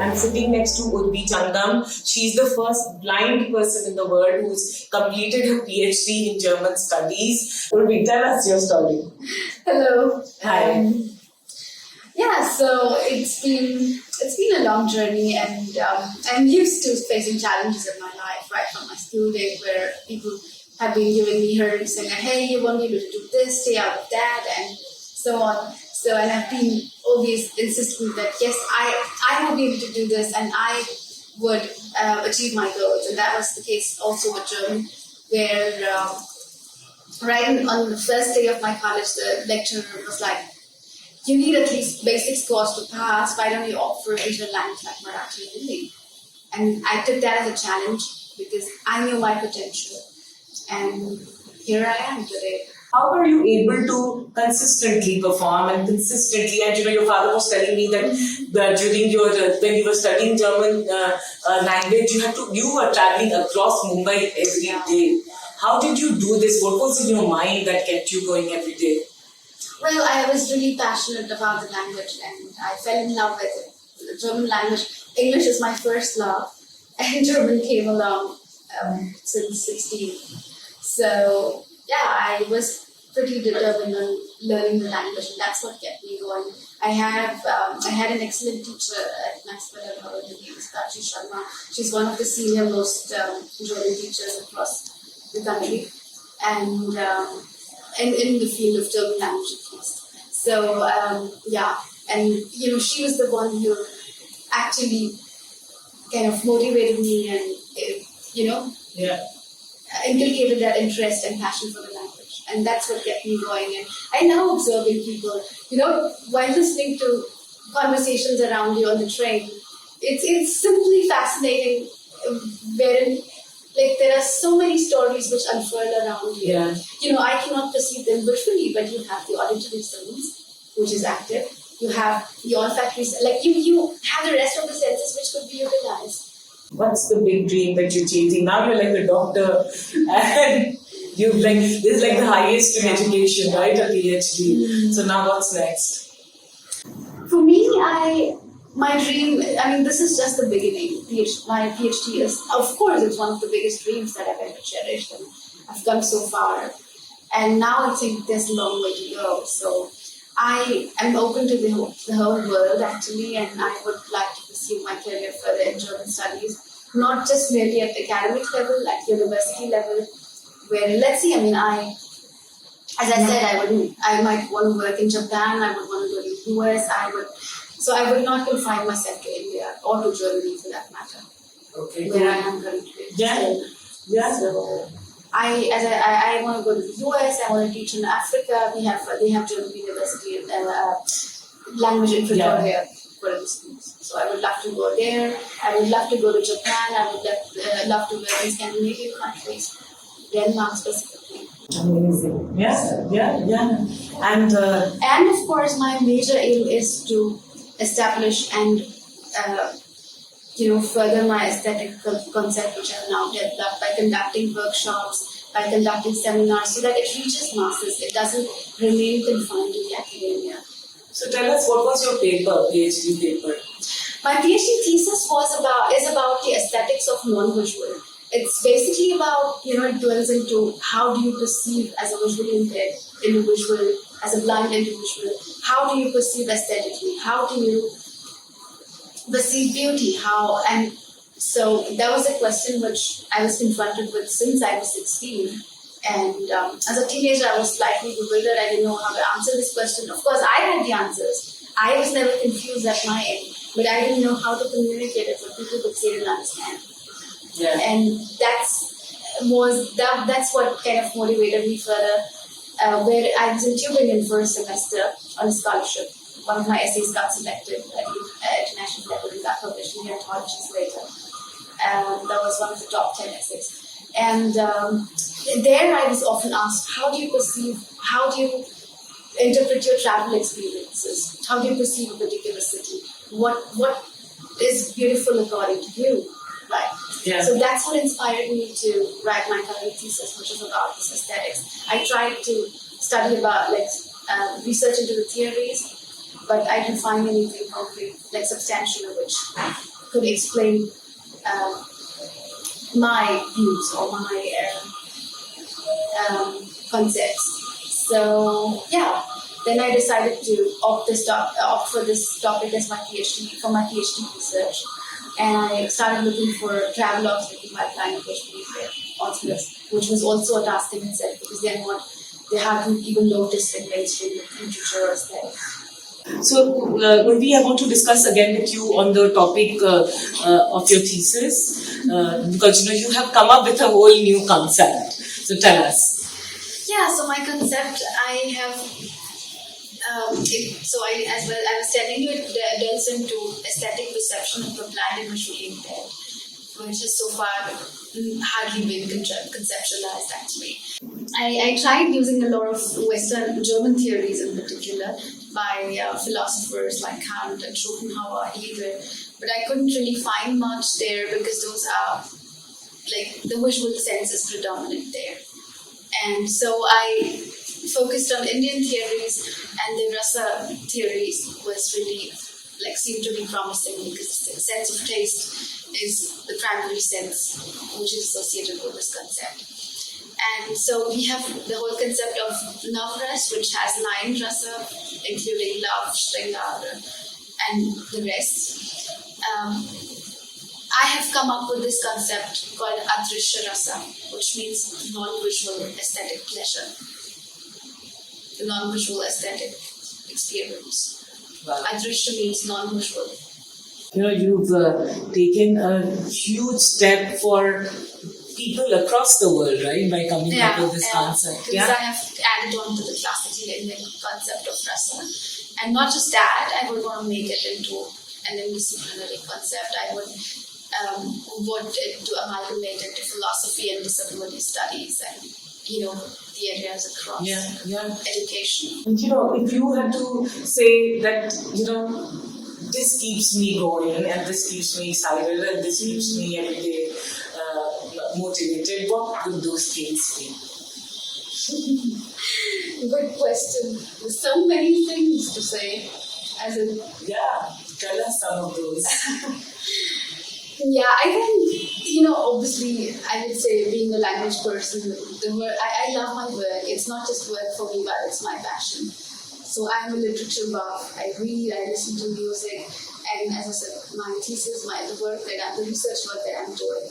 I'm sitting next to Urvi Jangam. She's the first blind person in the world who's completed her PhD in German studies. Urvi, tell us your story. Hello. Hi. Yeah, so it's been a long journey, and I'm used to facing challenges in my life, right from my school days, where people have been giving me hurdles, saying, "Hey, you won't be able to do this, stay out of that," and so on. So, and I've been always insistent that yes, I will be able to do this, and I would achieve my goals, and that was the case also with German, where right on the first day of my college, the lecturer was like, you need at least basic scores to pass. Why don't you opt for a regional language like Marathi and Hindi? And I took that as a challenge because I knew my potential. And here I am today. How were you able to consistently perform and consistently? And your father was telling me that during your when you were studying German language, you were traveling across Mumbai every day. How did you do this? What was in your mind that kept you going every day? Well, I was really passionate about the language, and I fell in love with it. The German language. English is my first love, and German came along since 16. So yeah, I was pretty determined on learning the language, and that's what kept me going. I had an excellent teacher at Maxwell. Her name is Prachi Sharma. She's one of the senior most German teachers across the country, and in the field of German language at least. So yeah, and she was the one who actually kind of motivated me and Yeah. inculcated that interest and passion for the language, and that's what kept me going. And I now observing people, while listening to conversations around you on the train, it's simply fascinating, wherein like there are so many stories which unfurl around you. Yeah. I cannot perceive them visually, but you have the auditory sense, which is active. You have the olfactory, like you have the rest of the senses which could be utilized. What's the big dream that you're chasing? Now you're like a doctor, and this is like the highest in education, right? A PhD. So now what's next? For me, my dream, this is just the beginning. My PhD is, of course, it's one of the biggest dreams that I've ever cherished, and I've come so far. And now I think there's a long way to go. So I am open to the whole world, actually, and I would like to pursue my career further in German studies, not just merely at academic level, at university level, where, let's see, as I said, I might want to work in Japan, I would want to go to the US, so I would not confine myself to India or to Germany for that matter. Okay. Where I am currently. Yeah. Yeah. So I want to go to the US, I want to teach in Africa. They have German University language in Pretoria, for instance. So I would love to go there. I would love to go to Japan. I would love to work in Scandinavian countries, Denmark specifically. Amazing. Yeah. And of course, my major aim is to establish and further my aesthetic concept, which I've now developed by conducting workshops, by conducting seminars, so that it reaches masses. It doesn't remain confined to the academia. So tell us, what was your PhD paper? My PhD thesis is about the aesthetics of non-visual. It's basically about, it dwells into how do you perceive as a visually impaired individual, as a blind individual, how do you perceive aesthetically, how do you perceive beauty, and so that was a question which I was confronted with since I was 16. And as a teenager, I was slightly bewildered. I didn't know how to answer this question. Of course, I had the answers. I was never confused at my end, but I didn't know how to communicate it so people could see it and understand. Yeah. And that's what kind of motivated me further. Where I was in Tübingen for a semester on a scholarship. One of my essays got selected at international level and got published in anthologies later. That was one of the top 10 essays. And there I was often asked, how do you interpret your travel experiences? How do you perceive a particular city? What is beautiful according to you? Right. Yeah. So that's what inspired me to write my current thesis, which is about this aesthetics. I tried to study about research into the theories but I didn't find anything concrete, like substantial, which could explain my views or my concepts. So yeah, then I decided to opt for this topic as my PhD research, and I started looking for travelogues written by blind Kashmiri authors, which was also a task in itself because they hadn't even noticed in mainstream literature or studies. So, Urvi, I want to discuss again with you on the topic of your thesis because you have come up with a whole new concept. So, tell us. Yeah, so my concept, I have, I was telling you, it delves into aesthetic perception of applied and visually impaired, which has so far hardly been conceptualized actually. I tried using a lot of Western German theories in particular by philosophers like Kant and Schopenhauer, Hegel, but I couldn't really find much there because those are like the visual sense is predominant there. And so I focused on Indian theories, and the rasa theories was really seemed to be promising because the sense of taste is the primary sense which is associated with this concept. And so we have the whole concept of Navras, which has 9 rasa, including love, shringara, and the rest. I have come up with this concept called Adrishya Rasa, which means non-visual aesthetic pleasure, the non-visual aesthetic experience. Wow. Adrishya means non-visual. You've taken a huge step for people across the world, right, by coming up with this concept. Because I have added on to the classical Indian concept of rasa. And not just that, I would want to make it into an interdisciplinary concept. I would want it to amalgamate into philosophy and disciplinary studies and, the areas across education. And, if you had to say that, this keeps me going and this keeps me excited and this keeps me every day motivated, what would those things be? Good question. There's so many things to say. Tell us some of those. Yeah, I think, obviously, I would say being a language person, the work, I love my work. It's not just work for me, but it's my passion. So I'm a literature buff. I read, I listen to music, and as I said, my thesis, the research work that I'm doing.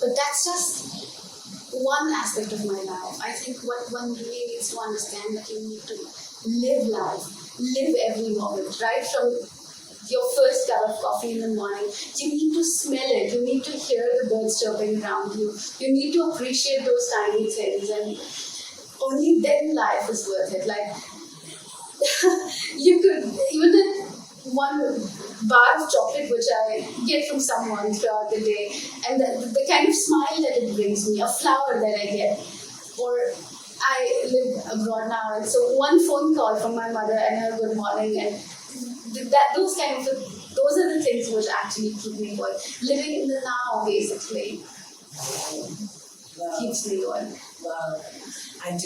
But that's just one aspect of my life. I think what one really needs to understand that you need to live life, live every moment, right from your first cup of coffee in the morning. You need to smell it. You need to hear the birds chirping around you. You need to appreciate those tiny things, and only then life is worth it. You could, even that one bar of chocolate which I get from someone throughout the day, and the kind of smile that it brings me, a flower that I get, or I live abroad now, and so one phone call from my mother and her good morning, and those are the things which actually keep me going. Living in the now, basically, keeps me going. Wow. And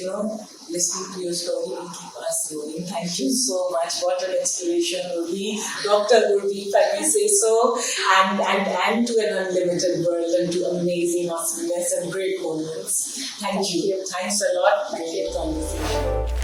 listening to your story will keep us going. Thank you so much. What an inspiration, Urvi. Dr. Urvi, if I may say so. And to an unlimited world and to amazing awesomeness and great moments. Thank you. Thanks a lot. Thank you. Great conversation.